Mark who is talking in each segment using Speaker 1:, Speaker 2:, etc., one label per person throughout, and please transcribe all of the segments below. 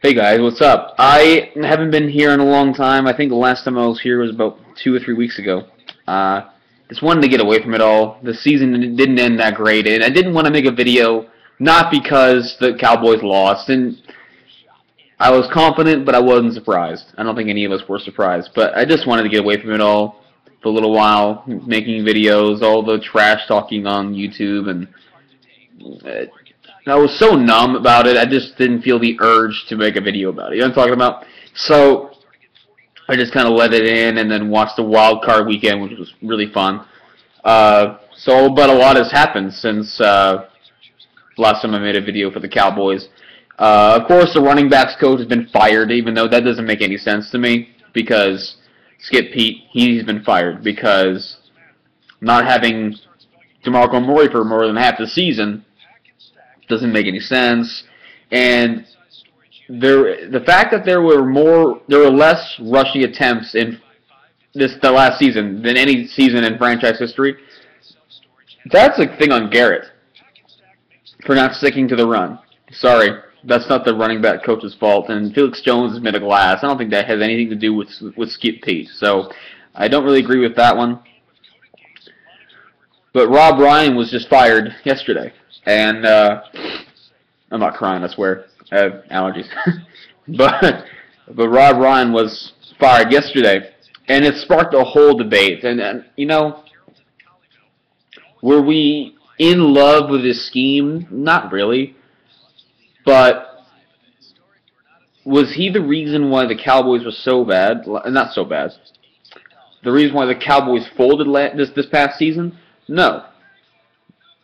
Speaker 1: Hey guys, what's up? I haven't been here in a long time. I think the last time I was here was about 2 or 3 weeks ago. Just wanted to get away from it all. The season didn't end that great, and I didn't want to make a video, not because the Cowboys lost, and I was confident, but I wasn't surprised. I don't think any of us were surprised, but I just wanted to get away from it all for a little while, making videos, all the trash talking on YouTube, and I was so numb about it, I just didn't feel the urge to make a video about it. You know what I'm talking about? So I just kind of let it in and then watched the wild card weekend, which was really fun. But a lot has happened since last time I made a video for the Cowboys. Of course, the running backs coach has been fired, even though that doesn't make any sense to me, because Skip Pete, he's been fired because not having DeMarco Murray for more than half the season doesn't make any sense. And the fact that there were less rushing attempts in the last season than any season in franchise history, that's a thing on Garrett for not sticking to the run. Sorry, that's not the running back coach's fault. And Felix Jones is made of glass. I don't think that has anything to do with Skip Pete. So I don't really agree with that one. But Rob Ryan was just fired yesterday. And I'm not crying, I swear. I have allergies. but Rob Ryan was fired yesterday, and it sparked a whole debate. And you know, were we in love with his scheme? Not really. But was he the reason why the Cowboys were so bad? Not so bad. The reason why the Cowboys folded this past season? No.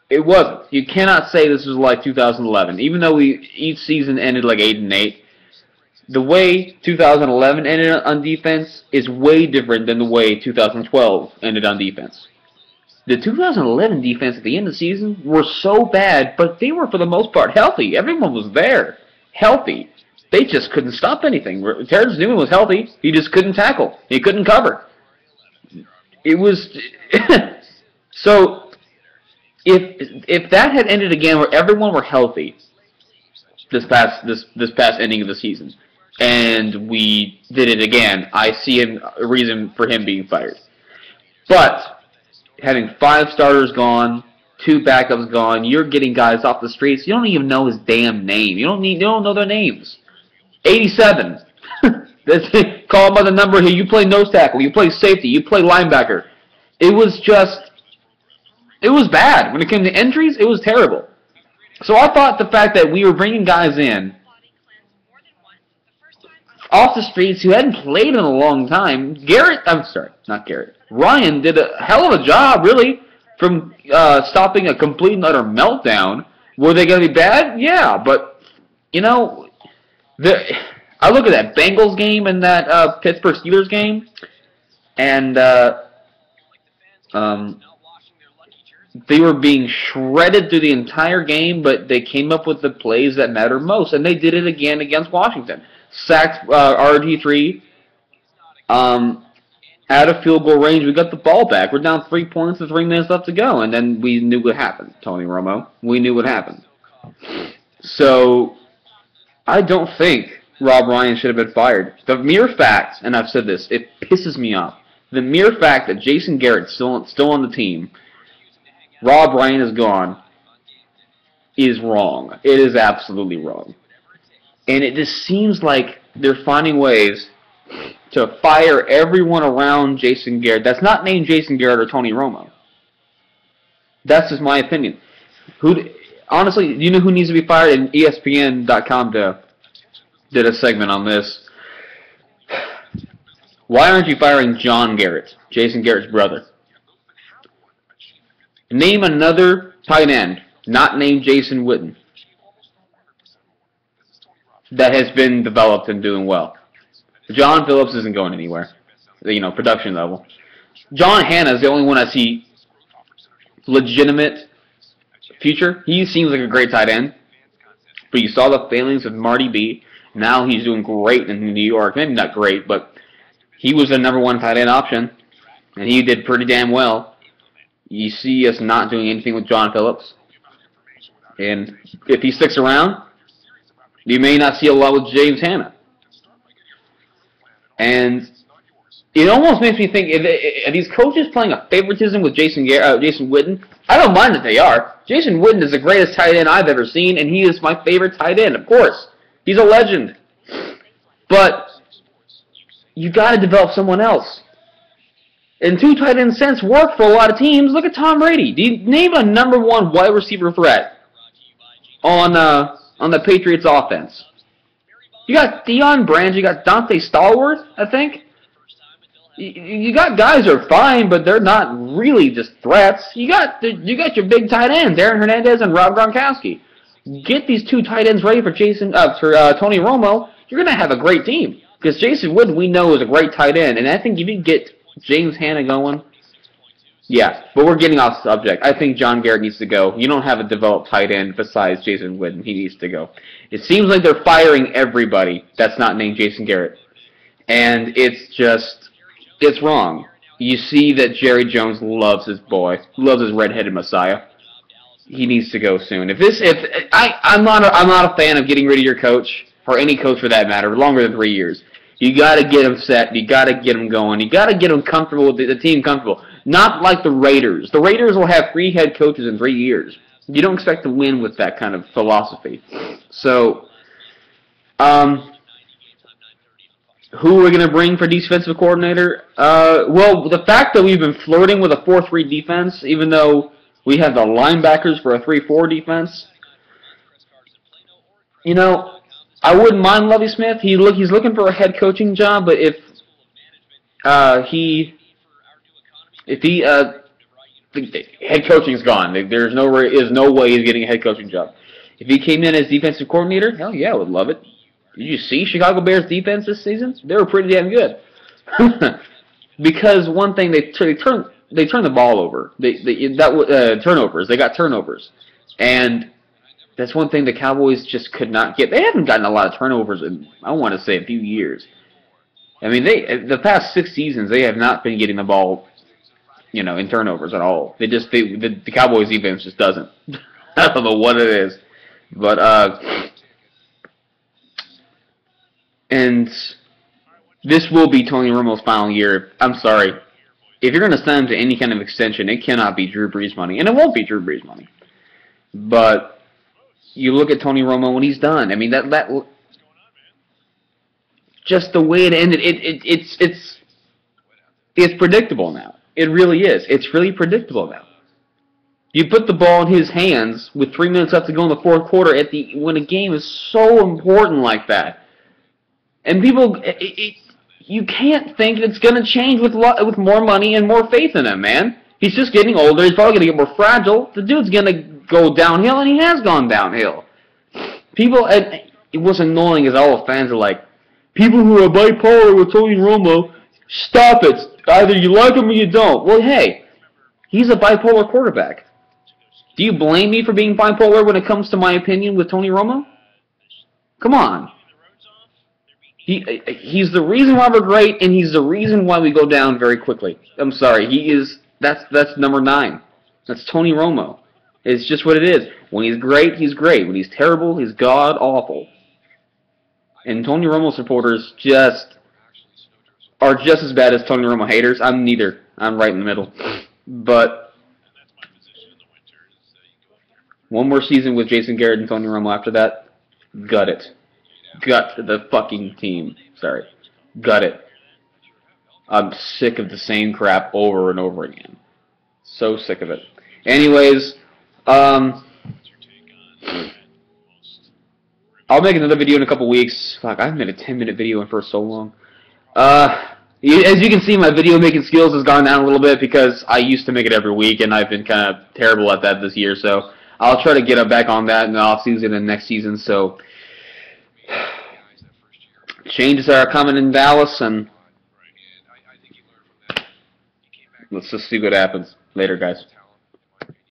Speaker 1: It wasn't. You cannot say this was like 2011. Even though each season ended like 8-8, the way 2011 ended on defense is way different than the way 2012 ended on defense. The 2011 defense at the end of the season were so bad, but they were for the most part healthy. Everyone was there, healthy. They just couldn't stop anything. Terrence Newman was healthy. He just couldn't tackle. He couldn't cover. It was so. If that had ended again where everyone were healthy this past ending of the season, and we did it again, I see a reason for him being fired. But having 5 starters gone, 2 backups gone, you're getting guys off the streets. You don't even know his damn name. You don't know their names. 87. Call him by the number here. You play nose tackle. You play safety. You play linebacker. It was bad. When it came to injuries, it was terrible. So I thought the fact that we were bringing guys in off the streets who hadn't played in a long time, Ryan did a hell of a job, really, from stopping a complete and utter meltdown. Were they going to be bad? Yeah, but, you know, I look at that Bengals game and that Pittsburgh Steelers game, and they were being shredded through the entire game, but they came up with the plays that matter most, and they did it again against Washington. Sacked RG3 out of field goal range. We got the ball back. We're down 3 points with 3 minutes left to go, and then we knew what happened, Tony Romo. We knew what happened. So I don't think Rob Ryan should have been fired. The mere fact, and I've said this, it pisses me off, the mere fact that Jason Garrett's still on the team, Rob Ryan is gone, is wrong. It is absolutely wrong. And it just seems like they're finding ways to fire everyone around Jason Garrett that's not named Jason Garrett or Tony Romo. That's just my opinion. Honestly, you know who needs to be fired? And ESPN.com did a segment on this. Why aren't you firing John Garrett, Jason Garrett's brother? Name another tight end, not named Jason Witten, that has been developed and doing well. John Phillips isn't going anywhere, production level. John Hanna is the only one I see legitimate future. He seems like a great tight end, but you saw the failings of Marty B. Now he's doing great in New York. Maybe not great, but he was the #1 tight end option, and he did pretty damn well. You see us not doing anything with John Phillips. And if he sticks around, You may not see a lot with James Hanna. And it almost makes me think, are these coaches playing a favoritism with Jason Witten? I don't mind that they are. Jason Witten is the greatest tight end I've ever seen, and he is my favorite tight end, of course. He's a legend. But you got to develop someone else. And two tight end sets work for a lot of teams. Look at Tom Brady. Do you name a number one wide receiver threat on the Patriots offense? You got Deion Branch, you got Dante Stallworth, I think. You got guys that are fine, but they're not really just threats. You got your big tight ends, Aaron Hernandez and Rob Gronkowski. Get these two tight ends ready for Tony Romo. You're gonna have a great team because Jason Witten we know is a great tight end, and I think if you get James Hanna going, yeah. But we're getting off subject. I think John Garrett needs to go. You don't have a developed tight end besides Jason Witten. He needs to go. It seems like they're firing everybody that's not named Jason Garrett, and it's wrong. You see that Jerry Jones loves his boy, loves his redheaded Messiah. He needs to go soon. I'm not a fan of getting rid of your coach, or any coach for that matter, longer than 3 years. You got to get him set. You got to get him going. You got to get him comfortable with the team comfortable. Not like the Raiders. The Raiders will have 3 head coaches in 3 years. You don't expect to win with that kind of philosophy. So, who are we going to bring for defensive coordinator? Well, the fact that we've been flirting with a 4-3 defense, even though we have the linebackers for a 3-4 defense, you know, I wouldn't mind Lovie Smith. He's looking for a head coaching job, but if the head coaching's gone. There's no way he's getting a head coaching job. If he came in as defensive coordinator, hell yeah, I would love it. Did you see Chicago Bears defense this season? They were pretty damn good. Because one thing, they turn the ball over. Turnovers. They got turnovers, and that's one thing the Cowboys just could not get. They haven't gotten a lot of turnovers in, I want to say, a few years. I mean, the past 6 seasons they have not been getting the ball, you know, in turnovers at all. The Cowboys defense just doesn't. I don't know what it is, but and this will be Tony Romo's final year. I'm sorry. If you're going to sign him to any kind of extension, it cannot be Drew Brees money, and it won't be Drew Brees money. But you look at Tony Romo when he's done. I mean, that just the way it ended. It's predictable now. It really is. It's really predictable now. You put the ball in his hands with 3 minutes left to go in the fourth quarter when a game is so important like that. And people, you can't think it's going to change with more money and more faith in him, man. He's just getting older. He's probably going to get more fragile. The dude's going to go downhill, and he has gone downhill. People, what's annoying is all the fans are like, people who are bipolar with Tony Romo, stop it. Either you like him or you don't. Well, hey, he's a bipolar quarterback. Do you blame me for being bipolar when it comes to my opinion with Tony Romo? Come on. He's the reason why we're great, and he's the reason why we go down very quickly. I'm sorry. That's number 9. That's Tony Romo. It's just what it is. When he's great, he's great. When he's terrible, he's god-awful. And Tony Romo supporters are just as bad as Tony Romo haters. I'm neither. I'm right in the middle. But one more season with Jason Garrett and Tony Romo after that, gut it. Gut the fucking team. Sorry. Gut it. I'm sick of the same crap over and over again. So sick of it. Anyways, I'll make another video in a couple weeks. Fuck, I haven't made a 10-minute video in for so long. As you can see, my video making skills has gone down a little bit because I used to make it every week, and I've been kind of terrible at that this year. So I'll try to get back on that in the off-season and next season. So changes are coming in Dallas, and let's just see what happens. Later, guys.